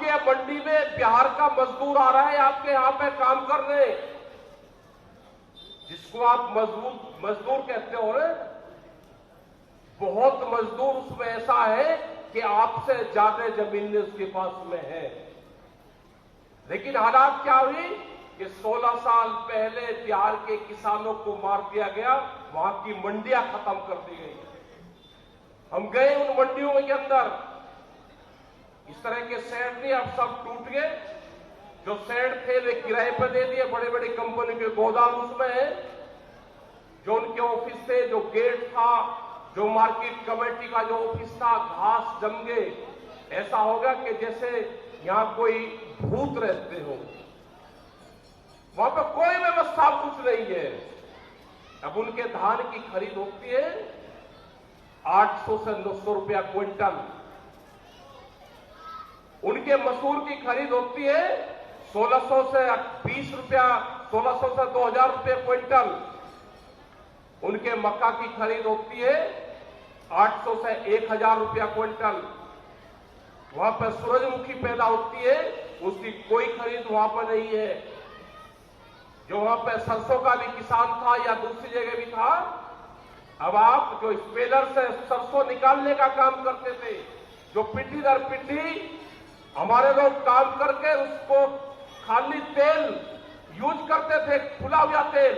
आपके मंडी में बिहार का मजदूर आ रहा है आपके यहां पे काम करने, जिसको आप मजदूर कहते हो ना, बहुत मजदूर उसमें ऐसा है कि आपसे ज्यादा जमीन उसके पास में है। लेकिन हालात क्या हुई कि 16 साल पहले बिहार के किसानों को मार दिया गया, वहां की मंडियां खत्म कर दी गई। हम गए उन मंडियों के अंदर, इस तरह के शेड नहीं, अब सब टूट गए। जो शेड थे वे किराए पर दे दिए, बड़े बड़े कंपनी के गोदाम उसमें है। जो उनके ऑफिस थे, जो गेट था, जो मार्केट कमेटी का जो ऑफिस था, घास जम गए। ऐसा होगा कि जैसे यहां कोई भूत रहते हो। वहां पर कोई व्यवस्था कुछ नहीं है। अब उनके धान की खरीद होती है 800 से 900 रुपया क्विंटल। उनके मसूर की खरीद होती है 1600 से 20 रुपया, 1600 से 2000 रुपये क्विंटल। उनके मक्का की खरीद होती है 800 से 1000 रुपया क्विंटल। वहां पर सूरजमुखी पैदा होती है, उसकी कोई खरीद वहां पर नहीं है। जो वहां पर सरसों का भी किसान था या दूसरी जगह भी था, अब आप जो स्पेलर से सरसों निकालने का काम करते थे, जो पिट्ठी दर पिट्ठी हमारे लोग काम करके उसको खाली तेल यूज करते थे, खुला हुआ तेल,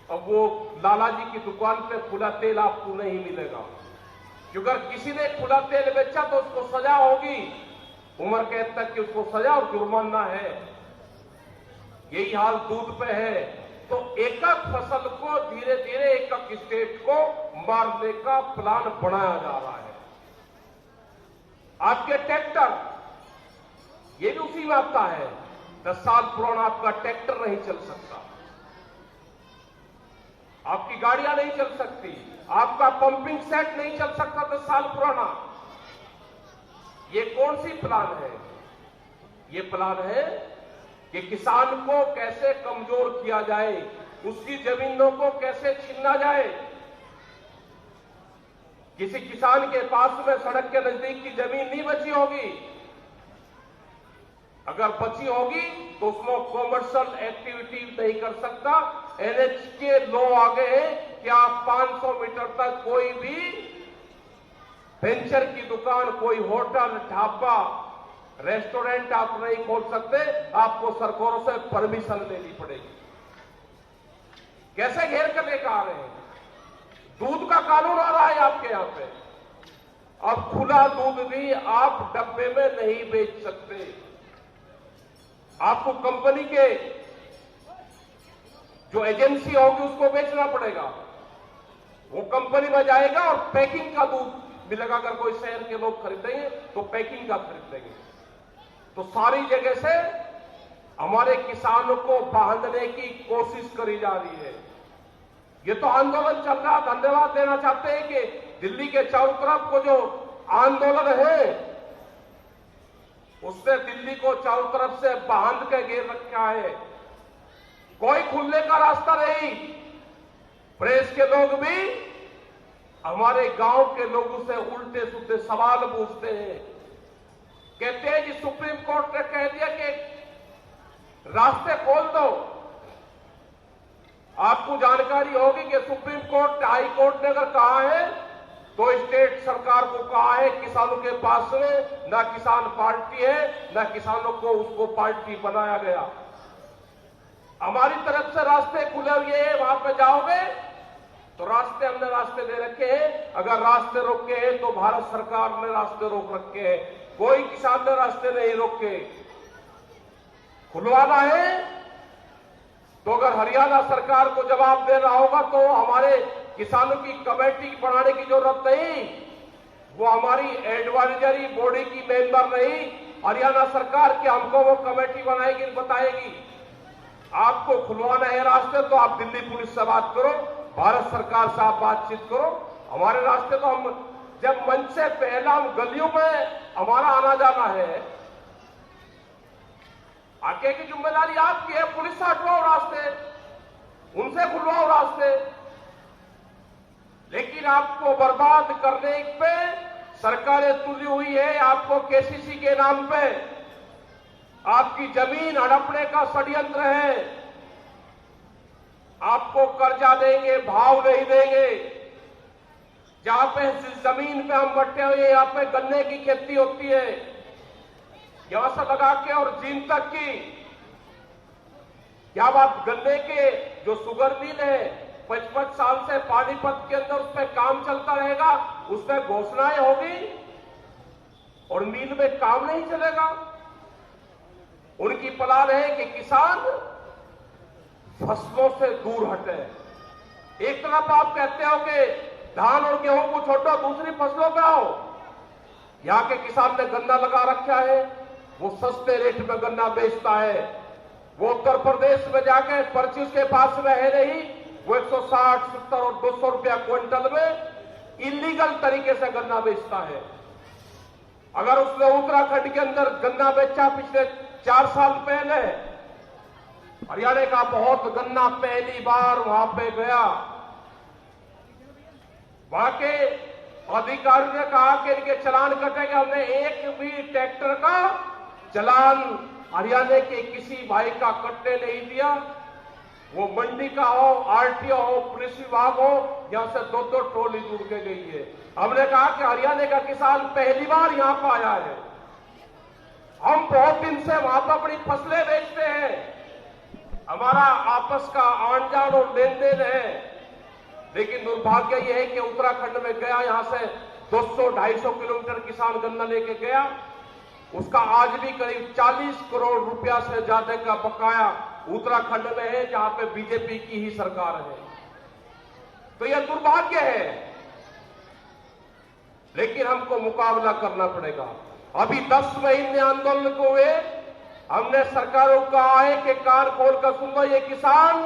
अब वो लाला जी की दुकान पे खुला तेल आपको नहीं मिलेगा। क्योंकि अगर किसी ने खुला तेल बेचा तो उसको सजा होगी, उम्र कैद तक की उसको सजा और जुर्माना है। यही हाल दूध पे है। तो एक एक फसल को धीरे धीरे एक एक स्टेट को मारने का प्लान बनाया जा रहा है। आपके ट्रैक्टर, ये भी उसी में आता है। 10 साल पुराना आपका ट्रैक्टर नहीं चल सकता, आपकी गाड़ियां नहीं चल सकती, आपका पंपिंग सेट नहीं चल सकता 10 साल पुराना। ये कौन सी प्लान है? ये प्लान है कि किसान को कैसे कमजोर किया जाए, उसकी जमीनों को कैसे छीना जाए। किसी किसान के पास में सड़क के नजदीक की जमीन नहीं बची होगी, अगर बची होगी तो उसमें कॉमर्शियल एक्टिविटी नहीं कर सकता। एनएच के लॉ आ गए हैं कि आप 500 मीटर तक कोई भी वेंचर की दुकान, कोई होटल, ढाबा, रेस्टोरेंट आप नहीं खोल सकते, आपको सरकारों से परमिशन लेनी पड़ेगी। कैसे घेर कर लेकर आ रहे हैं? दूध का कानून आ रहा है आपके यहां पे, अब खुला दूध भी आप डब्बे में नहीं बेच सकते। आपको कंपनी के जो एजेंसी होगी उसको बेचना पड़ेगा। वो कंपनी में जाएगा और पैकिंग का दूध मिलेगा। अगर कोई शहर के लोग खरीदेंगे तो पैकिंग का खरीदेंगे। तो सारी जगह से हमारे किसानों को बांधने की कोशिश करी जा रही है। ये तो आंदोलन चल रहा, धन्यवाद देना चाहते हैं कि दिल्ली के चारों तरफ को जो आंदोलन है उसने दिल्ली को चारों तरफ से बांध के घेर रखा है। कोई खुलने का रास्ता नहीं। प्रेस के लोग भी हमारे गांव के लोगों से उल्टे सुल्टे सवाल पूछते हैं। कहते हैं कि सुप्रीम कोर्ट ने कह दिया कि रास्ते खोल दो। आपको जानकारी होगी कि सुप्रीम कोर्ट, हाई कोर्ट ने अगर कहा है तो स्टेट सरकार को कहा है किसानों के पास में ना किसान पार्टी है, ना किसानों को उसको पार्टी बनाया गया। हमारी तरफ से रास्ते खुले हुए हैं, वहां पे जाओगे तो रास्ते, हमने रास्ते दे रखे हैं। अगर रास्ते रोके हैं तो भारत सरकार ने रास्ते रोक रखे हैं, कोई किसान ने रास्ते नहीं रोके। खुलवाना है तो अगर हरियाणा सरकार को जवाब देना होगा तो हमारे किसानों की कमेटी बनाने की जरूरत नहीं। वो हमारी एडवाइजरी बॉडी की मेंबर नहीं, हरियाणा सरकार की हमको वो कमेटी बनाएगी, बताएगी। आपको खुलवाना है रास्ते तो आप दिल्ली पुलिस से बात करो, भारत सरकार से आप बातचीत करो। हमारे रास्ते तो हम जब मंच से पहला हम गलियों में हमारा आना जाना है, आगे की जिम्मेदारी आपकी है। पुलिस से हटवाओ रास्ते, उनसे खुलवाओ रास्ते। लेकिन आपको बर्बाद करने पे सरकारें तुली हुई है आपको केसीसी के नाम पे, आपकी जमीन हड़पने का षड्यंत्र है। आपको कर्जा देंगे, भाव नहीं देंगे। जहां पे जिस जमीन पे हम बैठे हुए यहां पे गन्ने की खेती होती है, यहां से लगा के और जींद तक की, क्या आप गन्ने के जो शुगर मिल है 55 साल से पानीपत के अंदर उस पर काम चलता रहेगा, उसमें घोषणाएं होगी और मिल में काम नहीं चलेगा। उनकी प्लान है कि किसान फसलों से दूर हटे। एक तरफ आप कहते हो कि धान और गेहूं को छोड़ो, दूसरी फसलों पे आओ। यहां के किसान ने गन्ना लगा रखा है, वो सस्ते रेट में गन्ना बेचता है। वो उत्तर प्रदेश में जाके पर्ची उसके पास में है नहीं, वो 160, 70 और 200 रुपया क्विंटल में इलीगल तरीके से गन्ना बेचता है। अगर उसने उत्तराखंड के अंदर गन्ना बेचा पिछले 4 साल पहले, हरियाणा का बहुत गन्ना पहली बार वहां पे गया, वहां के अधिकारियों ने कहा कि इनके चालान कटेंगे। हमने एक भी ट्रैक्टर का चालान हरियाणा के किसी भाई का कटने नहीं दिया। वो मंडी का हो, आरटीओ हो, पुलिस विभाग हो, यहां से 2-2 ट्रॉली जुड़ के गई है। हमने कहा कि हरियाणा का किसान पहली बार यहां पर आया है। हम बहुत दिन से वहां पर अपनी फसलें बेचते हैं, हमारा आपस का आन जान और लेन देन है, लेकिन दुर्भाग्य यह है कि उत्तराखंड में गया, यहां से 200-250 किलोमीटर किसान गन्ना लेके गया, उसका आज भी करीब 40 करोड़ रुपया से ज्यादा का बकाया उत्तराखंड में है, जहां पे बीजेपी की ही सरकार है। तो यह दुर्भाग्य है, लेकिन हमको मुकाबला करना पड़ेगा। अभी 10 महीने आंदोलन को हुए, हमने सरकारों को कहा है कि कान खोल कर सुन लो, ये किसान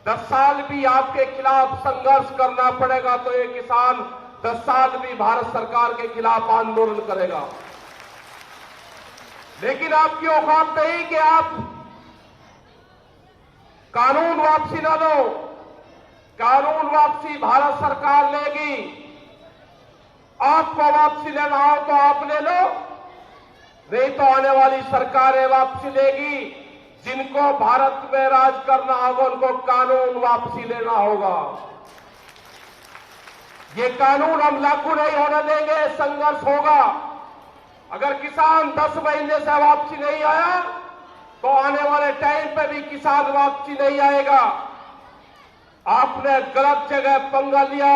10 साल भी आपके खिलाफ संघर्ष करना पड़ेगा, तो ये किसान 10 साल भी भारत सरकार के खिलाफ आंदोलन करेगा। लेकिन आपकी औकात नहीं कि आप कानून वापसी न लो। कानून वापसी भारत सरकार लेगी। आपको वापसी लेना हो तो आप ले लो, नहीं तो आने वाली सरकारें वापसी लेगी। जिनको भारत में राज करना होगा उनको कानून वापसी लेना होगा। ये कानून हम लागू नहीं होने देंगे, संघर्ष होगा। अगर किसान 10 महीने से वापसी नहीं आया तो आने वाले टाइम पे भी किसान वापसी नहीं आएगा। आपने गलत जगह पंगा लिया।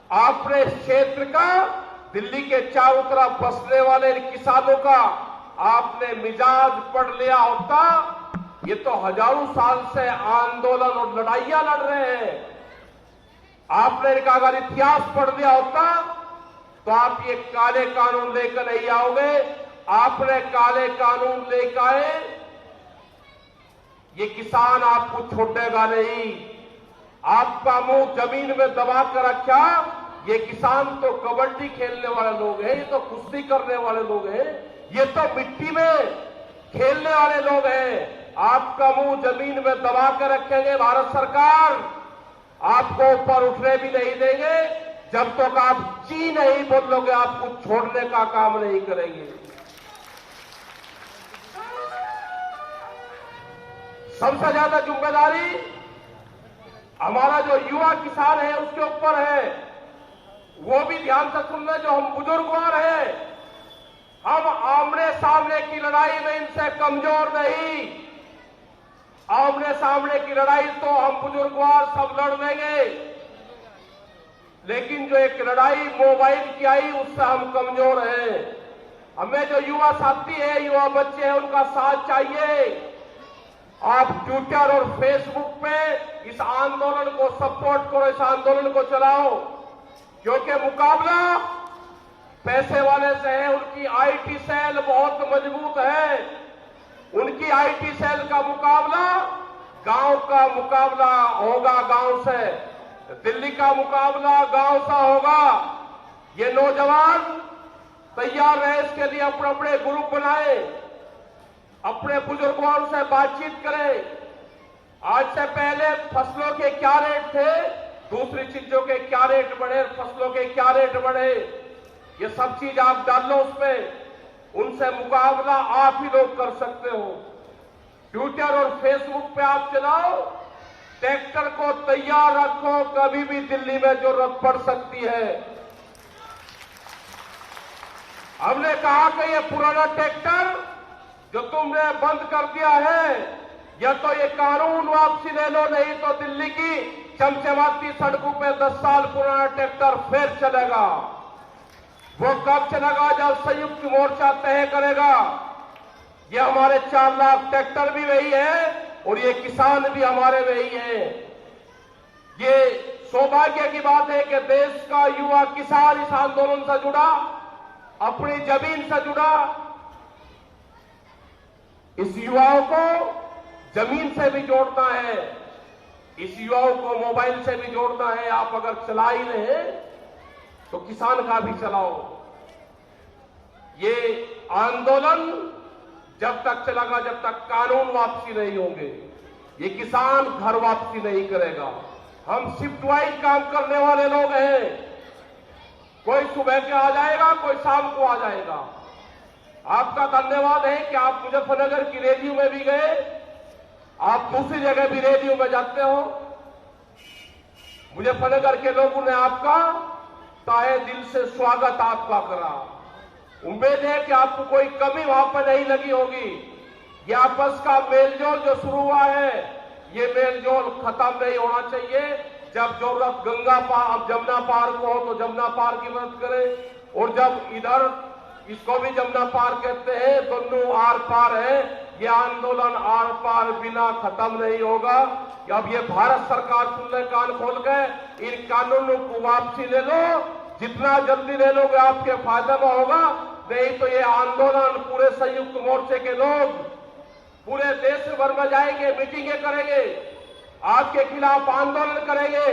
आपने इस क्षेत्र का, दिल्ली के चारों तरफ बसने वाले किसानों का आपने मिजाज पढ़ लिया होता। ये तो हजारों साल से आंदोलन और लड़ाइयां लड़ रहे हैं। आपने इनका अगर इतिहास पढ़ लिया होता तो आप ये काले कानून लेकर नहीं आओगे। आपने काले कानून लेकर आए, ये किसान आपको छोड़ेगा नहीं। आपका मुंह जमीन में दबा कर रखा। ये किसान तो कबड्डी खेलने वाले लोग हैं, ये तो कुश्ती करने वाले लोग हैं, ये तो मिट्टी में खेलने वाले लोग हैं। आपका मुंह जमीन में दबा कर रखेंगे भारत सरकार, आपको ऊपर उठने भी नहीं देंगे। जब तक आप जी नहीं बोलोगे, आपको छोड़ने का काम नहीं करेंगे। सबसे ज्यादा जिम्मेदारी हमारा जो युवा किसान है उसके ऊपर है। वो भी ध्यान से सुन ले, जो हम बुजुर्गवार हैं, हम आमने सामने की लड़ाई में इनसे कमजोर नहीं। आमने सामने की लड़ाई तो हम बुजुर्गवार सब लड़ लेंगे, लेकिन जो एक लड़ाई मोबाइल की आई उससे हम कमजोर हैं। हमें जो युवा साथी है, युवा बच्चे हैं, उनका साथ चाहिए। आप ट्विटर और फेसबुक पे इस आंदोलन को सपोर्ट करो, इस आंदोलन को चलाओ, क्योंकि मुकाबला पैसे वाले से है। उनकी आईटी सेल बहुत मजबूत है। उनकी आईटी सेल का मुकाबला गांव का मुकाबला होगा, गांव से। दिल्ली का मुकाबला गांव सा होगा। ये नौजवान तैयार रहे, इसके लिए अपने अपने ग्रुप बनाए, अपने बुजुर्गों से बातचीत करें। आज से पहले फसलों के क्या रेट थे, दूसरी चीजों के क्या रेट बढ़े, फसलों के क्या रेट बढ़े, ये सब चीज आप डाल लो उसमें, उनसे मुकाबला आप ही लोग कर सकते हो। ट्विटर और फेसबुक पे आप चलाओ, ट्रैक्टर को तैयार रखो, कभी भी दिल्ली में जरूरत पड़ सकती है। हमने कहा कि ये पुराना ट्रैक्टर जो तुमने बंद कर दिया है, या तो ये कानून वापसी ले लो, नहीं तो दिल्ली की चमचमाती सड़कों पे 10 साल पुराना ट्रैक्टर फिर चलेगा। वो कब चलेगा? जब संयुक्त मोर्चा तय करेगा। ये हमारे 4 लाख ट्रैक्टर भी वही है और ये किसान भी हमारे वही हैं। ये सौभाग्य की बात है कि देश का युवा किसान इस आंदोलन से जुड़ा, अपनी जमीन से जुड़ा। इस युवाओं को जमीन से भी जोड़ना है, इस युवाओं को मोबाइल से भी जोड़ना है। आप अगर चला ही रहे तो किसान का भी चलाओ। ये आंदोलन जब तक चलेगा जब तक कानून वापसी नहीं होंगे। ये किसान घर वापसी नहीं करेगा। हम शिफ्ट वाइज काम करने वाले लोग हैं। कोई सुबह के आ जाएगा, कोई शाम को आ जाएगा। आपका धन्यवाद है कि आप मुजफ्फरनगर की रैलियों में भी गए, आप दूसरी जगह भी रैलियों में जाते हो। मुजफ्फरनगर के लोगों ने आपका ताहे दिल से स्वागत आपका करा। उम्मीद है कि आपको कोई कमी वहां पर नहीं लगी होगी। ये आपस का मेलजोल जो शुरू हुआ है, ये मेलजोल खत्म नहीं होना चाहिए। जब जरूरत गंगा पार, जमुना पार को हो तो जमुना पार की मदद करें, और जब इधर इसको भी जमुना पार कहते हैं, दोनों आर पार है। ये आंदोलन आर पार बिना खत्म नहीं होगा। अब ये भारत सरकार सुन ले कान खोल के, इन कानूनों को वापसी ले लो। जितना जल्दी ले लोगे आपके फायदे में होगा, नहीं तो ये आंदोलन पूरे संयुक्त मोर्चे के लोग पूरे देश भर में जाएंगे, मीटिंगें करेंगे, आपके खिलाफ आंदोलन करेंगे।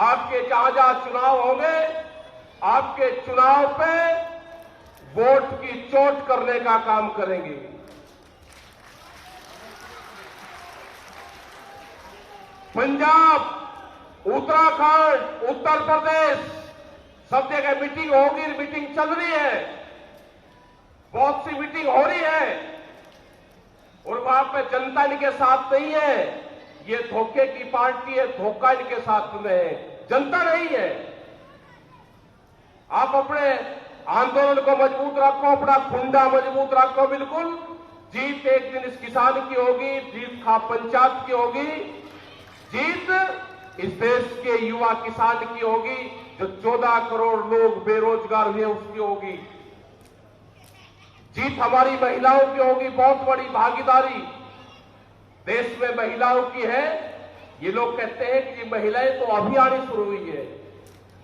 आपके जहां जहां चुनाव होंगे, आपके चुनाव पे वोट की चोट करने का काम करेंगे। पंजाब, उत्तराखंड, उत्तर प्रदेश, सब जगह मीटिंग होगी, मीटिंग चल रही है, बहुत सी मीटिंग हो रही है, और वहां पे जनता इनके साथ नहीं है। ये धोखे की पार्टी है, धोखा इनके साथ में है, जनता नहीं है। आप अपने आंदोलन को मजबूत रखो, अपना खुंडा मजबूत रखो। बिल्कुल जीत एक दिन इस किसान की होगी, जीत खाप पंचायत की होगी, जीत इस देश के युवा किसान की होगी, जो 14 करोड़ लोग बेरोजगार हुए उसकी होगी। जीत हमारी महिलाओं की होगी, बहुत बड़ी भागीदारी देश में महिलाओं की है। ये लोग कहते हैं कि महिलाएं तो अभी आनी शुरू हुई है।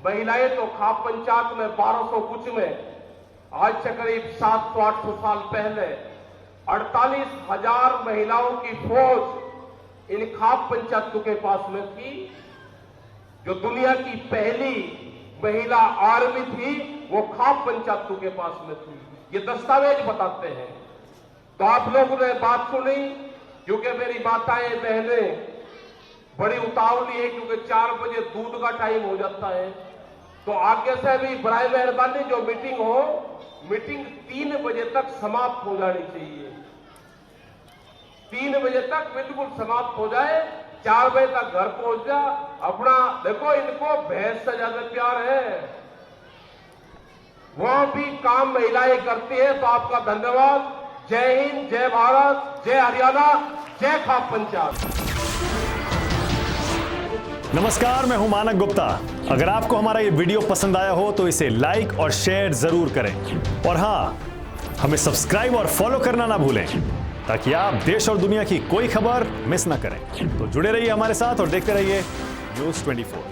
महिलाएं तो खाप पंचायत में 1200 कुछ में, आज से करीब 700-800 साल पहले 48,000 महिलाओं की फौज इन खाप पंचायतों के पास में थी। जो दुनिया की पहली महिला आर्मी थी, वो खाप पंचायतों के पास में थी। ये दस्तावेज बताते हैं। तो आप लोगों ने बात सुनी, क्योंकि मेरी माताएं बहनें बड़ी उतावली है, क्योंकि 4 बजे दूध का टाइम हो जाता है। तो आगे से भी बराए मेहरबानी जो मीटिंग हो, मीटिंग 3 बजे तक समाप्त हो जानी चाहिए। 3 बजे तक बिल्कुल समाप्त हो जाए, 4 बजे तक घर पहुंच जा। अपना देखो, इनको भैंस से ज्यादा प्यार है, वह भी काम महिलाएं करती है। तो आपका धन्यवाद। जय हिंद, जय भारत, जय हरियाणा, जय खाप पंचायत। नमस्कार, मैं हूं मानक गुप्ता। अगर आपको हमारा ये वीडियो पसंद आया हो तो इसे लाइक और शेयर जरूर करें, और हां, हमें सब्सक्राइब और फॉलो करना ना भूलें, ताकि आप देश और दुनिया की कोई खबर मिस ना करें। तो जुड़े रहिए हमारे साथ और देखते रहिए न्यूज़ 24।